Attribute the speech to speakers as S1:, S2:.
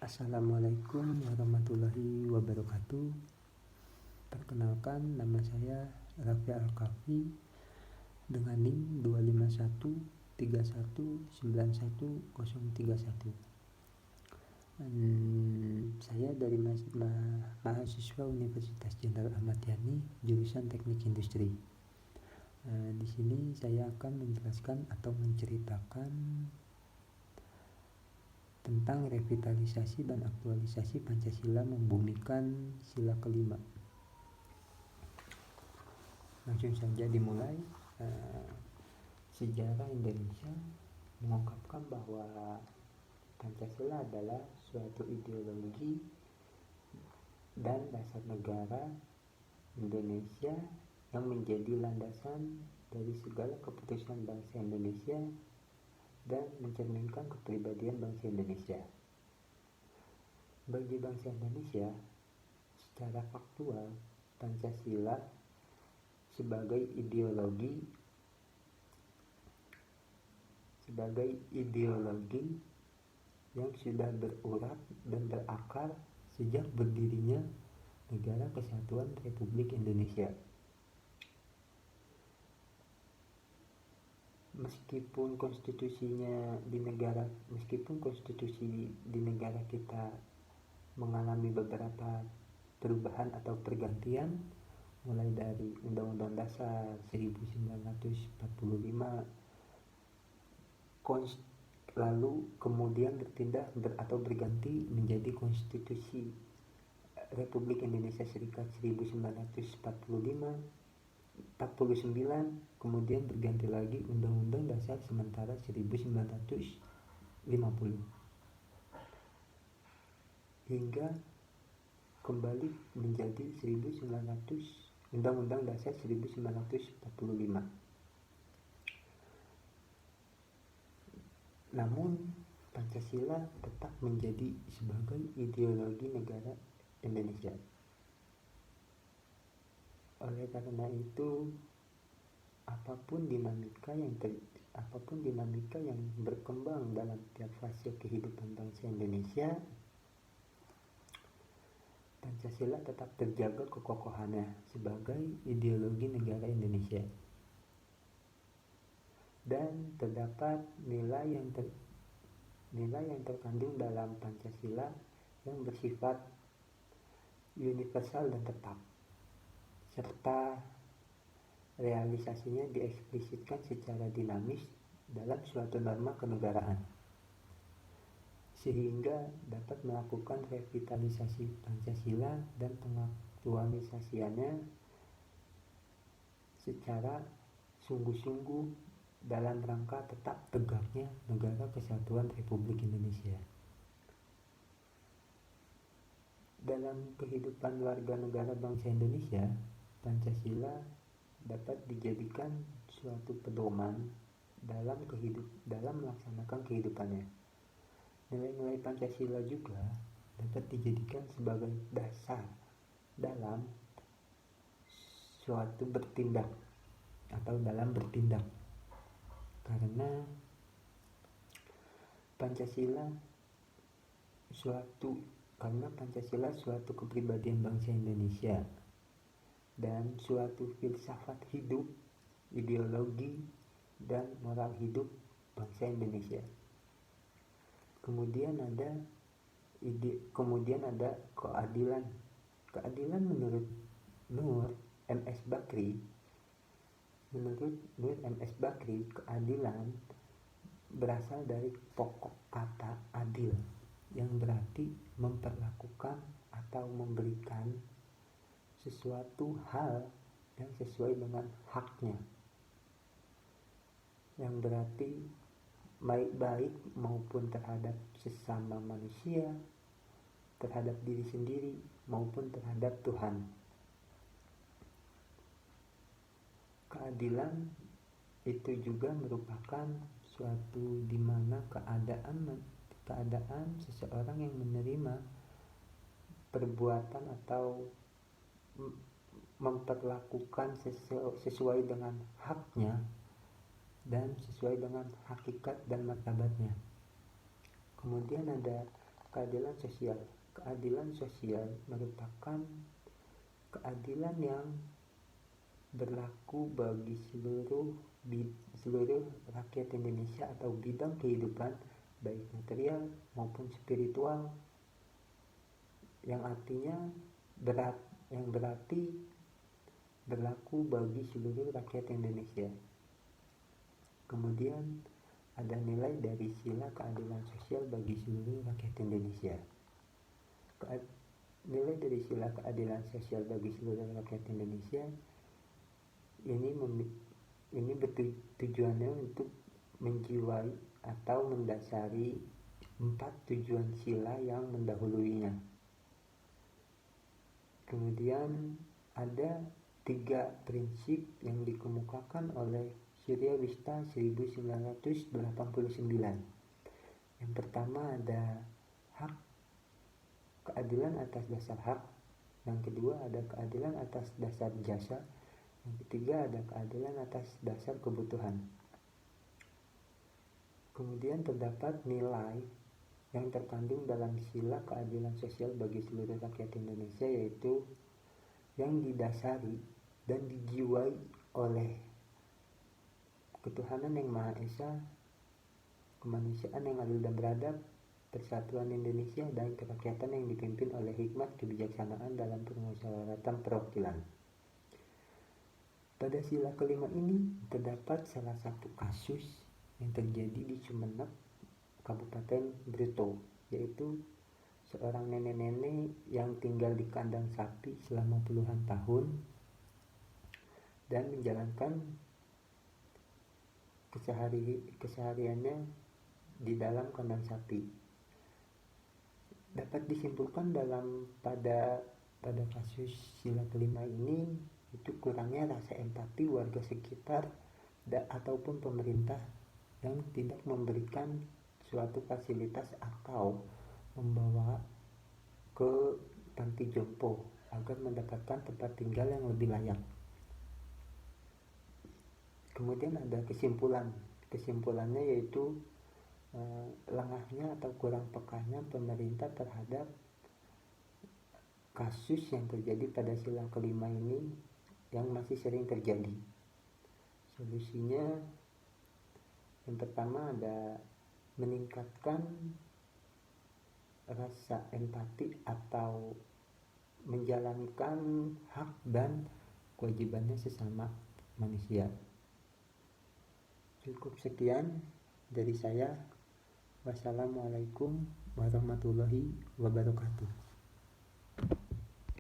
S1: Assalamualaikum warahmatullahi wabarakatuh. Perkenalkan, nama saya Raffi Al-Kafi dengan NIM 251319131. Saya dari mahasiswa Universitas Jenderal Ahmad Yani, jurusan Teknik Industri. Di sini saya akan menjelaskan atau menceritakan tentang revitalisasi dan aktualisasi Pancasila membumikan sila kelima. Langsung saja dimulai. Sejarah Indonesia mengungkapkan bahwa Pancasila adalah suatu ideologi dan dasar negara Indonesia yang menjadi landasan dari segala keputusan bangsa Indonesia dan mencerminkan kepribadian bangsa Indonesia. Bagi bangsa Indonesia, secara faktual, Pancasila sebagai ideologi yang sudah berurat dan berakar sejak berdirinya Negara Kesatuan Republik Indonesia. Meskipun konstitusi di negara kita mengalami beberapa perubahan atau pergantian, mulai dari Undang-Undang Dasar 1945, lalu kemudian berganti menjadi Konstitusi Republik Indonesia Serikat 1949, kemudian berganti lagi Undang-Undang Dasar sementara 1950, hingga kembali menjadi Undang-Undang Dasar 1945. Namun Pancasila tetap menjadi sebagai ideologi negara Indonesia. Oleh karena itu, apapun dinamika yang berkembang dalam tiap fase kehidupan bangsa Indonesia, Pancasila tetap terjaga kekokohannya sebagai ideologi negara Indonesia. Dan terdapat nilai yang terkandung dalam Pancasila yang bersifat universal dan tetap, serta realisasinya dieksplisitkan secara dinamis dalam suatu norma kenegaraan, sehingga dapat melakukan revitalisasi Pancasila dan pengaktualisasiannya secara sungguh-sungguh dalam rangka tetap tegaknya Negara Kesatuan Republik Indonesia. Dalam kehidupan warga negara bangsa Indonesia, Pancasila dapat dijadikan suatu pedoman dalam melaksanakan kehidupannya. Nilai-nilai Pancasila juga dapat dijadikan sebagai dasar dalam suatu bertindak atau dalam bertindak, karena Pancasila suatu kepribadian bangsa Indonesia dan suatu filsafat hidup, ideologi, dan moral hidup bangsa Indonesia. Kemudian ada keadilan. Keadilan menurut Nur M.S. Bakri, keadilan berasal dari pokok kata adil, yang berarti memperlakukan atau memberikan sesuatu hal yang sesuai dengan haknya, yang berarti baik maupun terhadap sesama manusia, terhadap diri sendiri maupun terhadap Tuhan. Keadilan itu juga merupakan suatu di mana keadaan seseorang yang menerima perbuatan atau memperlakukan sesuai dengan haknya dan sesuai dengan hakikat dan martabatnya. Kemudian ada keadilan sosial. Keadilan sosial merupakan keadilan yang berlaku bagi seluruh rakyat Indonesia atau bidang kehidupan baik material maupun spiritual, yang berarti berlaku bagi seluruh rakyat Indonesia. Kemudian ada nilai dari sila keadilan sosial bagi seluruh rakyat Indonesia. Nilai dari sila keadilan sosial bagi seluruh rakyat Indonesia ini bertujuannya untuk menjiwai atau mendasari 4 tujuan sila yang mendahuluinya. Kemudian ada 3 prinsip yang dikemukakan oleh Surya Wista 1989. Yang pertama ada hak, keadilan atas dasar hak. Yang kedua ada keadilan atas dasar jasa. Yang ketiga ada keadilan atas dasar kebutuhan. Kemudian terdapat nilai yang terkandung dalam sila keadilan sosial bagi seluruh rakyat Indonesia, yaitu yang didasari dan dijiwai oleh ketuhanan yang Maha Esa, kemanusiaan yang adil dan beradab, persatuan Indonesia, dan kerakyatan yang dipimpin oleh hikmat kebijaksanaan dalam permusyawaratan perwakilan. Pada sila kelima ini terdapat salah satu kasus yang terjadi di Sumeneb, Kabupaten Brito, yaitu seorang nenek-nenek yang tinggal di kandang sapi selama puluhan tahun dan menjalankan kesehariannya di dalam kandang sapi. Dapat disimpulkan pada kasus sila kelima ini itu kurangnya rasa empati warga sekitar ataupun pemerintah yang tidak memberikan suatu fasilitas atau membawa ke panti jompo agar mendapatkan tempat tinggal yang lebih layak. Kemudian ada kesimpulannya yaitu lengahnya atau kurang pekanya pemerintah terhadap kasus yang terjadi pada sila kelima ini yang masih sering terjadi. Solusinya yang pertama ada meningkatkan rasa empati atau menjalankan hak dan kewajibannya sesama manusia. Cukup sekian dari saya. Wassalamualaikum warahmatullahi wabarakatuh.